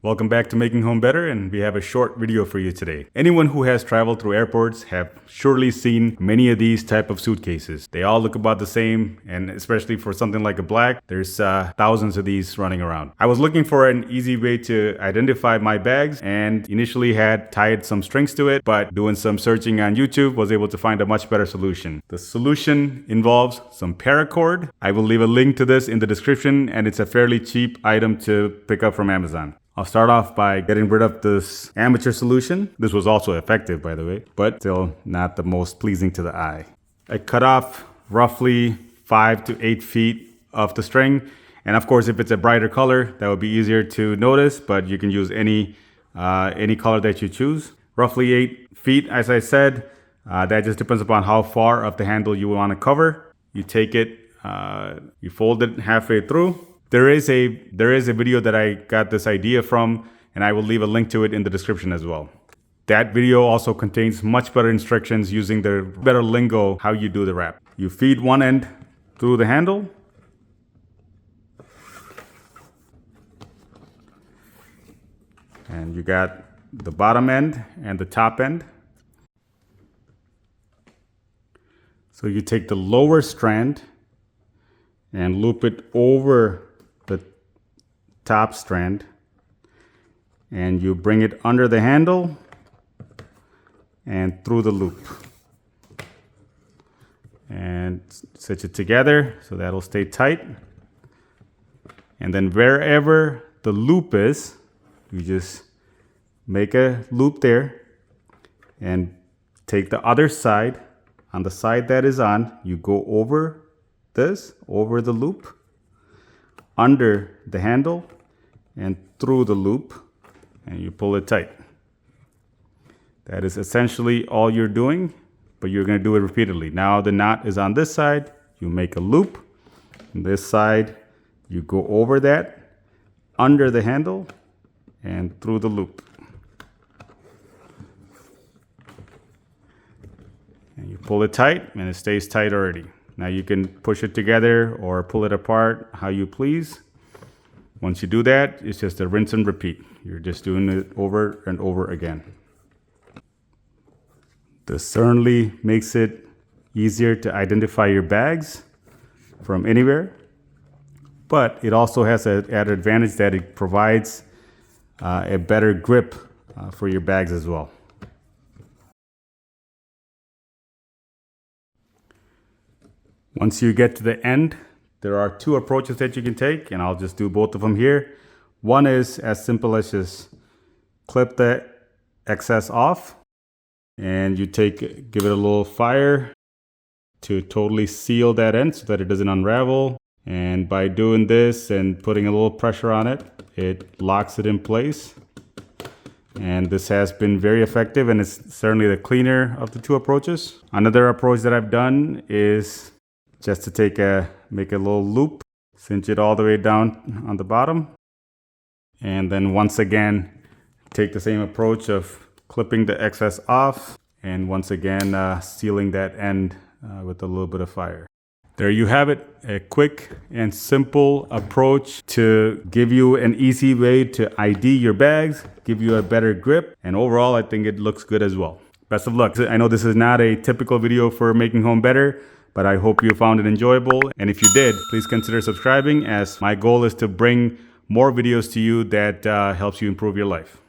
Welcome back to Making Home Better, and we have a short video for you today. Anyone who has traveled through airports have surely seen many of these type of suitcases. They all look about the same, and especially for something like a black, there's thousands of these running around. I was looking for an easy way to identify my bags and initially had tied some strings to it, but doing some searching on YouTube was able to find a much better solution. The solution involves some Paracord. I will leave a link to this in the description, and it's a fairly cheap item to pick up from Amazon. I'll start off by getting rid of this amateur solution. This was also effective, by the way, but still not the most pleasing to the eye. I cut off roughly 5 to 8 feet of the string. And of course, if it's a brighter color, that would be easier to notice, but you can use any color that you choose. Roughly 8 feet, as I said, that just depends upon how far of the handle you want to cover. You take it, you fold it halfway through. There is a video that I got this idea from, and I will leave a link to it in the description as well. That video also contains much better instructions using the better lingo how you do the wrap. You feed one end through the handle. And you got the bottom end and the top end. So you take the lower strand and loop it over the top strand, and you bring it under the handle and through the loop and stitch it together so that'll stay tight. And then wherever the loop is, you just make a loop there and take the other side. On the side that is on, you go over the loop, under the handle and through the loop, and you pull it tight. That is essentially all you're doing, but you're going to do it repeatedly. Now the knot is on this side, you make a loop. On this side, you go over that, under the handle and through the loop. And you pull it tight, and it stays tight already. Now you can push it together or pull it apart how you please. Once you do that, it's just a rinse and repeat. You're just doing it over and over again. This certainly makes it easier to identify your bags from anywhere, but it also has an added advantage that it provides a better grip for your bags as well. Once you get to the end, there are two approaches that you can take, and I'll just do both of them here. One is as simple as just clip the excess off, and you give it a little fire to totally seal that end so that it doesn't unravel. And by doing this and putting a little pressure on it, it locks it in place. And this has been very effective, and it's certainly the cleaner of the two approaches. Another approach that I've done is just to make a little loop, cinch it all the way down on the bottom. And then once again, take the same approach of clipping the excess off, and once again, sealing that end with a little bit of fire. There you have it, a quick and simple approach to give you an easy way to ID your bags, give you a better grip, and overall, I think it looks good as well. Best of luck. I know this is not a typical video for Making Home Better, but I hope you found it enjoyable. And if you did, please consider subscribing, as my goal is to bring more videos to you that helps you improve your life.